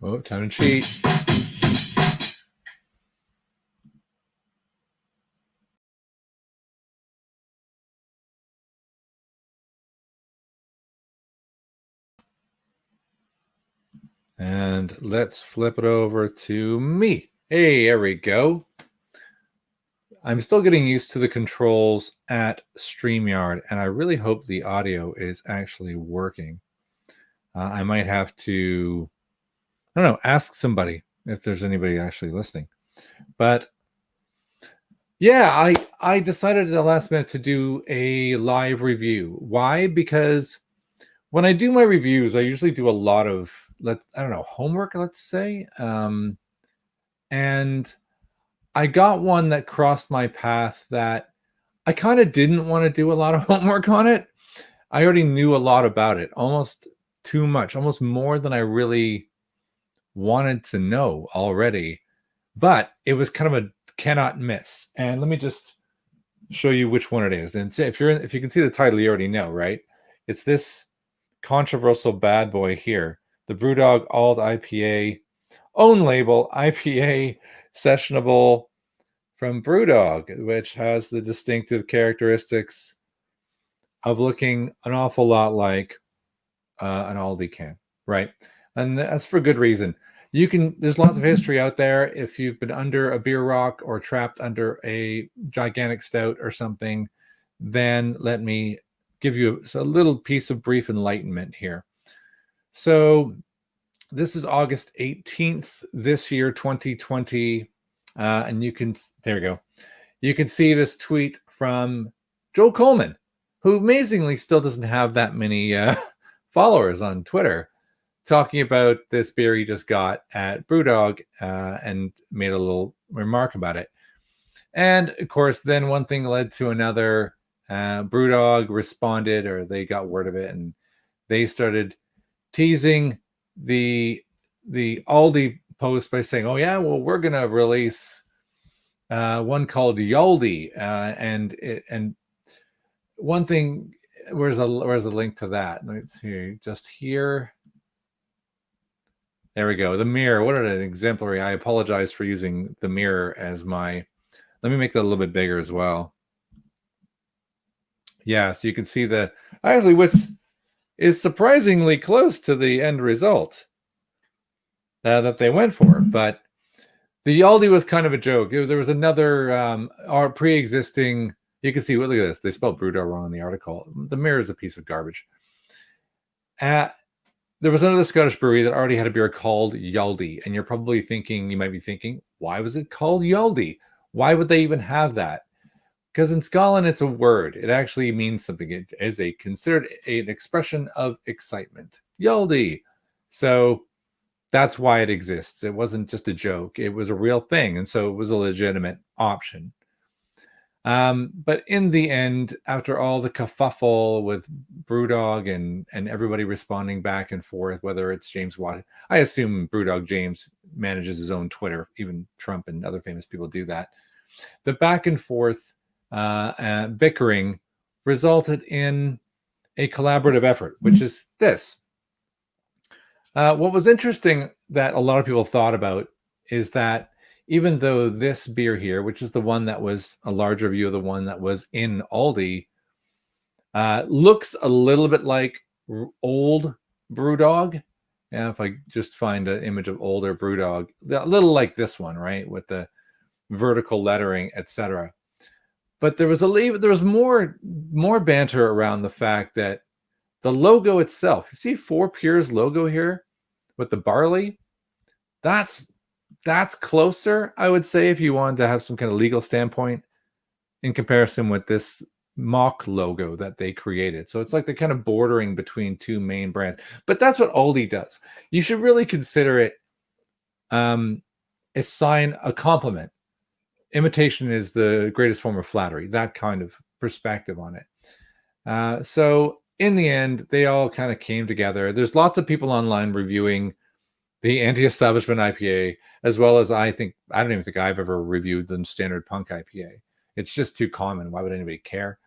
Oh, time to cheat. And let's flip it over to me. Hey, there we go. I'm still getting used to the controls at StreamYard, and I really hope the audio is actually working. I might have to, I don't know, ask somebody if there's anybody actually listening. But yeah, I decided at the last minute to do a live review. Why? Because when I do my reviews, I usually do a lot of, I don't know, homework, let's say. And I got one that crossed my path that I kind of didn't want to do a lot of homework on it. I already knew a lot about it, almost too much, almost more than I really wanted to know already. But it was kind of a cannot miss. And let me just show you which one it is. And if you can see the title, you already know, right? It's this controversial bad boy here, the Brewdog ALD IPA, own label IPA sessionable from Brewdog, which has the distinctive characteristics of looking an awful lot like an Aldi can, right? And that's for good reason. There's lots of history out there. If you've been under a beer rock or trapped under a gigantic stout or something, then let me give you a little piece of brief enlightenment here. So this is August 18th this year, 2020. And there we go. You can see this tweet from Joe Coleman, who amazingly still doesn't have that many followers on Twitter, talking about this beer he just got at Brewdog and made a little remark about it. And of course, then one thing led to another. Brewdog responded, or they got word of it, and they started teasing the Aldi post by saying, "Oh yeah, well we're gonna release one called Yaldi," and one thing. Where's the link to that? Let's see, just here. There we go. The mirror. What an exemplary! I apologize for using the mirror as my. Let me make that a little bit bigger as well. Yeah, so you can see actually which is surprisingly close to the end result that they went for. But the Yaldi was kind of a joke. There was another our pre-existing. You can see. Look at this. They spelled Brewdog wrong in the article. The mirror is a piece of garbage. There was another Scottish brewery that already had a beer called Yaldi, and you might be thinking, why was it called Yaldi? Why would they even have that? Because in Scotland, it's a word. It actually means something. It is considered an expression of excitement. Yaldi. So that's why it exists. It wasn't just a joke. It was a real thing. And so it was a legitimate option. But in the end, after all the kerfuffle with Brewdog and everybody responding back and forth, whether it's James Watt, I assume Brewdog James manages his own Twitter. Even Trump and other famous people do that. The back and forth bickering resulted in a collaborative effort, which is this. What was interesting that a lot of people thought about is that even though this beer here, which is the one that was a larger view of the one that was in Aldi, looks a little bit like old Brewdog. Yeah, if I just find an image of older Brewdog, a little like this one, right, with the vertical lettering, etc. But there was more banter around the fact that the logo itself. You see Four Pures logo here with the barley. That's closer, I would say, if you wanted to have some kind of legal standpoint in comparison with this mock logo that they created. So it's like they're kind of bordering between two main brands. But that's what Aldi does. You should really consider it a compliment. Imitation is the greatest form of flattery, that kind of perspective on it. So in the end, they all kind of came together. There's lots of people online reviewing the anti-establishment IPA, as well as I don't even think I've ever reviewed the standard punk IPA. It's just too common. Why would anybody care?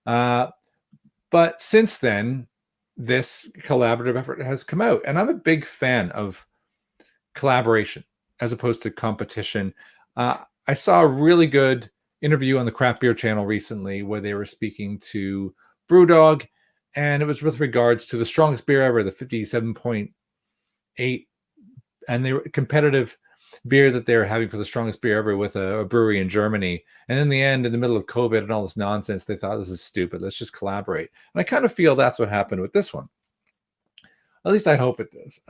But since then, this collaborative effort has come out, and I'm a big fan of collaboration as opposed to competition. I saw a really good interview on the Craft Beer channel recently where they were speaking to Brewdog, and it was with regards to the strongest beer ever, the 57.8, and they were competitive beer that they were having for the strongest beer ever with a brewery in Germany. And in the end, in the middle of COVID and all this nonsense, they thought, this is stupid. Let's just collaborate. And I kind of feel that's what happened with this one. At least I hope it does.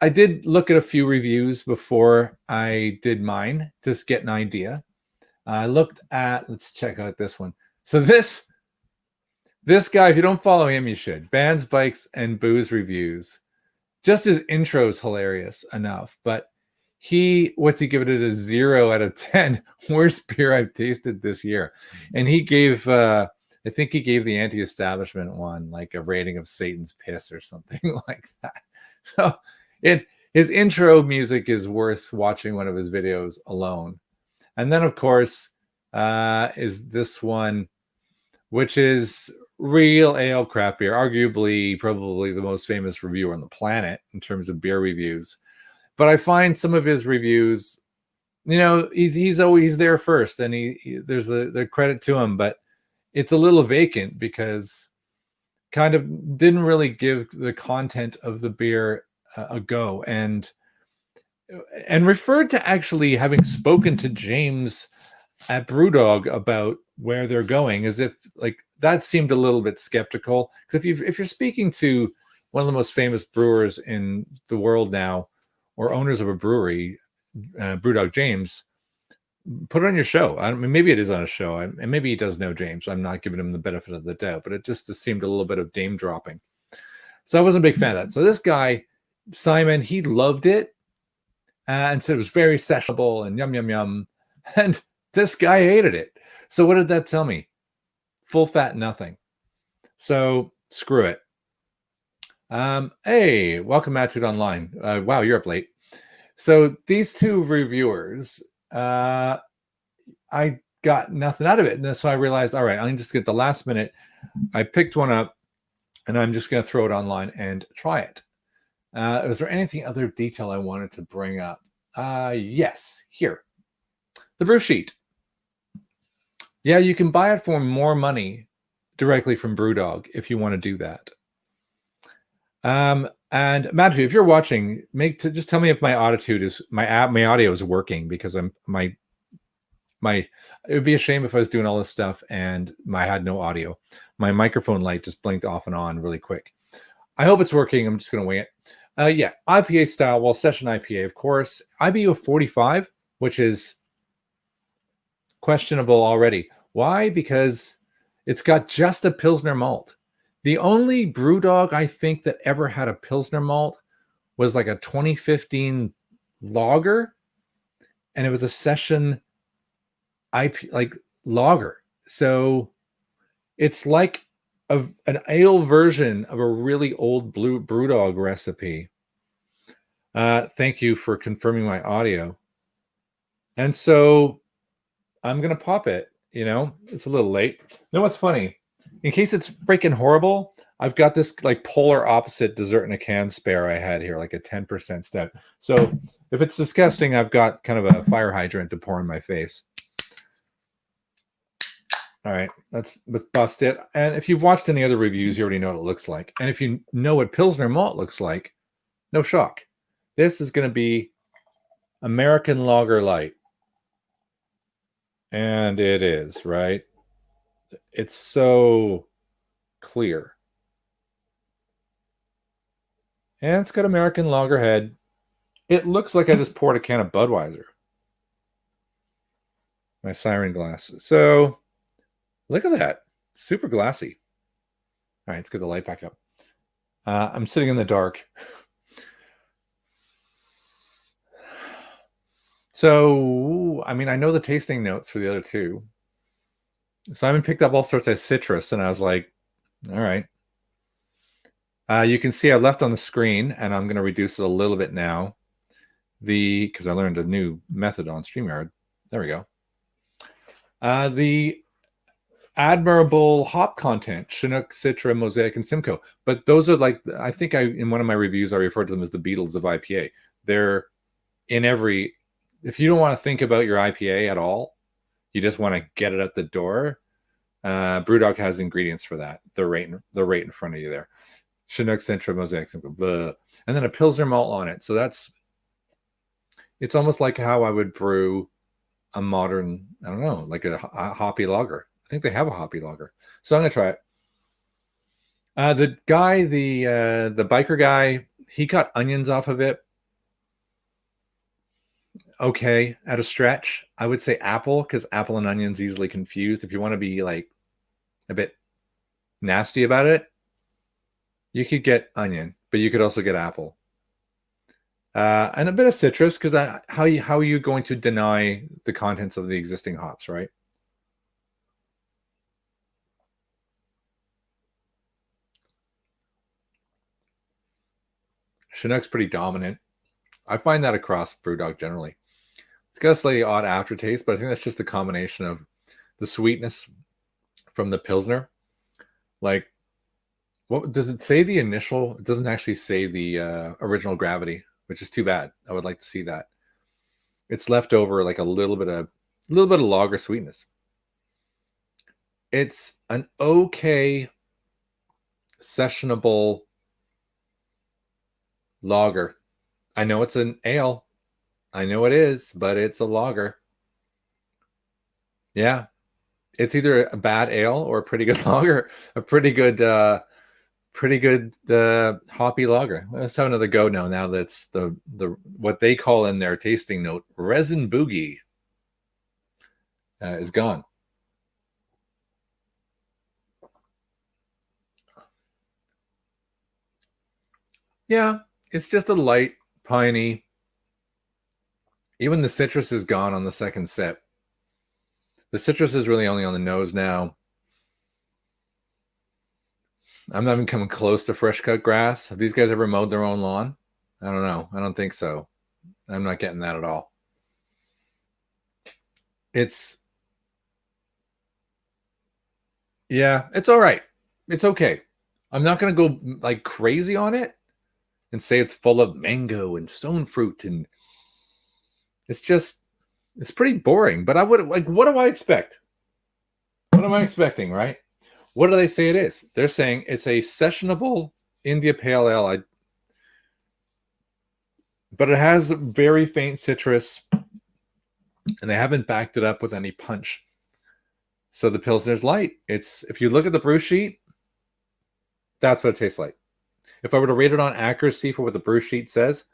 I did look at a few reviews before I did mine to get an idea. I looked at, let's check out this one. So this guy, if you don't follow him, you should. Bands, Bikes, and Booze Reviews. Just his intro is hilarious enough, but what's he given it a 0 out of 10? Worst beer I've tasted this year. And he gave, I think he gave the anti-establishment one like a rating of Satan's piss or something like that. So his intro music is worth watching one of his videos alone. And then, of course, is this one, which is Real Ale Craft Beer, arguably probably the most famous reviewer on the planet in terms of beer reviews. But I find some of his reviews, you know, he's always there first, and there's a credit to him, but it's a little vacant because kind of didn't really give the content of the beer a go, and referred to actually having spoken to James at Brewdog about where they're going, as if like that seemed a little bit skeptical. Because if you're speaking to one of the most famous brewers in the world now, or owners of a brewery, Brewdog James, put it on your show. I mean, maybe it is on a show, and maybe he does know James. I'm not giving him the benefit of the doubt, but it just seemed a little bit of name dropping. So I wasn't a big fan of that. So this guy, Simon, he loved it and said it was very sessionable and yum, yum, yum. And this guy hated it. So what did that tell me? Full fat nothing. So screw it. Hey, welcome Mattude Online. Wow, you're up late. So these two reviewers, I got nothing out of it. And so I realized, all right, I'm just get the last minute. I picked one up and I'm just going to throw it online and try it. Was there anything other detail I wanted to bring up? Yes, here. The Brew Sheet. Yeah, you can buy it for more money directly from Brewdog if you want to do that. And Matthew, if you're watching, just tell me if my audio is working, because it would be a shame if I was doing all this stuff and I had no audio. My microphone light just blinked off and on really quick. I hope it's working. I'm just going to wing it. Yeah, IPA style, well, session IPA, of course. IBU of 45, which is questionable already. Why? Because it's got just a Pilsner malt. The only Brewdog I think that ever had a Pilsner malt was like a 2015 lager, and it was a session IP like lager. So it's like an ale version of a really old Brewdog recipe. Thank you for confirming my audio. And so I'm gonna pop it. You know, it's a little late. You know what's funny? In case it's freaking horrible, I've got this like polar opposite dessert in a can spare I had here, like a 10% step. So if it's disgusting, I've got kind of a fire hydrant to pour in my face. All right, let's bust it. And if you've watched any other reviews, you already know what it looks like. And if you know what Pilsner malt looks like, no shock. This is going to be American Lager Light. And it is, right? It's so clear. And it's got American Lager head. It looks like I just poured a can of Budweiser. My siren glass. So look at that. Super glassy. All right, let's get the light back up. I'm sitting in the dark. So, I mean, I know the tasting notes for the other two. Simon picked up all sorts of citrus, and I was like, all right. You can see I left on the screen, and I'm going to reduce it a little bit now. Because I learned a new method on StreamYard. There we go. The admirable hop content, Chinook, Citra, Mosaic, and Simcoe. But those are like, I think in one of my reviews, I referred to them as the Beatles of IPA. They're in every, if you don't want to think about your IPA at all, you just want to get it at the door, Brewdog has ingredients for that. They're right in front of you there. Chinook, Centra, Mosaic, blah, and then a Pilsner malt on it. So it's almost like how I would brew a modern, I don't know, like a hoppy lager. I think they have a hoppy lager. So I'm going to try it. The guy, the biker guy, he got onions off of it. Okay, at a stretch. I would say apple, because apple and onions easily confused. If you want to be like a bit nasty about it, you could get onion, but you could also get apple. And a bit of citrus, because how are you going to deny the contents of the existing hops, right? Chinook's pretty dominant. I find that across Brewdog generally. It's got a slightly odd aftertaste, but I think that's just the combination of the sweetness from the Pilsner. Like, what does it say? The initial? It doesn't actually say the original gravity, which is too bad. I would like to see that. It's left over like a little bit of lager sweetness. It's an okay sessionable lager. I know it's an ale. I know it is, but it's a lager. Yeah. It's either a bad ale or a pretty good lager, a pretty good hoppy lager. Let's have another go now. Now that's the what they call in their tasting note, resin boogie, is gone. Yeah, it's just a light, piney. Even the citrus is gone on the second sip. The citrus is really only on the nose now. I'm not even coming close to fresh cut grass. Have these guys ever mowed their own lawn? I don't know. I don't think so. I'm not getting that at all. Yeah, it's all right. It's okay. I'm not going to go like crazy on it and say it's full of mango and stone fruit, and it's pretty boring. But I would like, what do I expect? What am I expecting, right? What do they say it is? They're saying it's a sessionable India Pale Ale, but it has very faint citrus, and they haven't backed it up with any punch. So the Pilsner's light. If you look at the brew sheet, that's what it tastes like. If I were to rate it on accuracy for what the brew sheet says,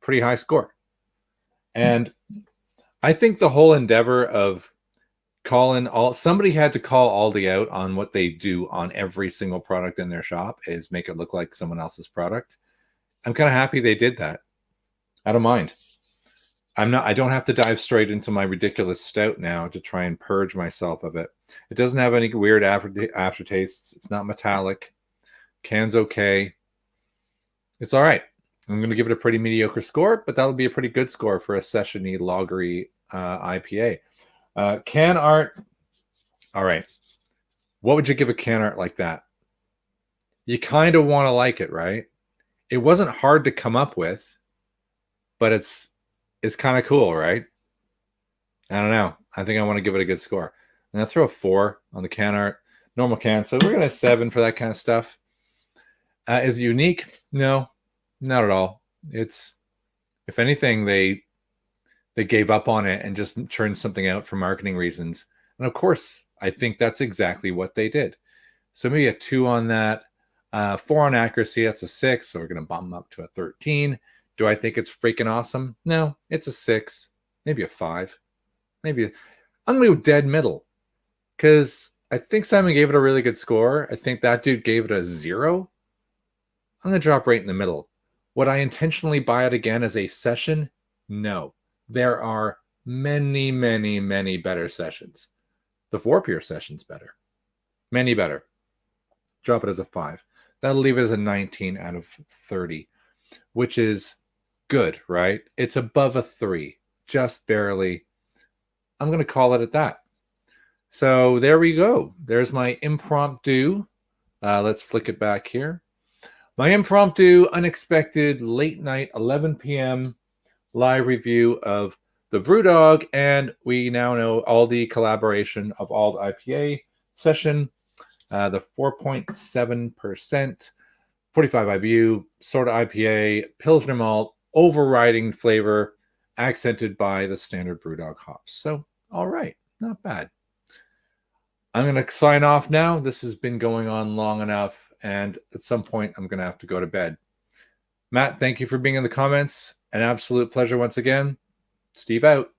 pretty high score. And I think the whole endeavor of somebody had to call Aldi out on what they do on every single product in their shop is make it look like someone else's product. I'm kind of happy they did that. I don't mind. I don't have to dive straight into my ridiculous stout now to try and purge myself of it. It doesn't have any weird aftertastes. It's not metallic. Can's okay. It's all right. I'm going to give it a pretty mediocre score, but that'll be a pretty good score for a session-y, lagery IPA. Can art. All right. What would you give a can art like that? You kind of want to like it, right? It wasn't hard to come up with, but it's kind of cool, right? I don't know. I think I want to give it a good score. And I'll throw a 4 on the can art. Normal can. So we're going to 7 for that kind of stuff. Is it unique? No, not at all. It's, if anything, they gave up on it and just churned something out for marketing reasons. And of course, I think that's exactly what they did. So maybe a 2 on that. 4 on accuracy, that's a 6. So we're going to bump them up to a 13. Do I think it's freaking awesome? No, it's a 6, maybe a 5. I'm going to go dead middle, because I think Simon gave it a really good score. I think that dude gave it a 0. I'm going to drop right in the middle. Would I intentionally buy it again as a session? No. There are many, many, many better sessions. The 4-Pure session's better. Many better. Drop it as a 5. That'll leave it as a 19 out of 30, which is good, right? It's above a 3, just barely. I'm going to call it at that. So there we go. There's my impromptu. Let's flick it back here. My impromptu, unexpected, late night, 11 p.m. live review of the Brewdog, and we now know ALDI collaboration of ALDI IPA session, the 4.7%, 45 IBU, sort of IPA, Pilsner malt, overriding flavor, accented by the standard Brewdog hops. So, all right, not bad. I'm going to sign off now. This has been going on long enough, and at some point, I'm going to have to go to bed. Matt, thank you for being in the comments. An absolute pleasure once again. Steve out.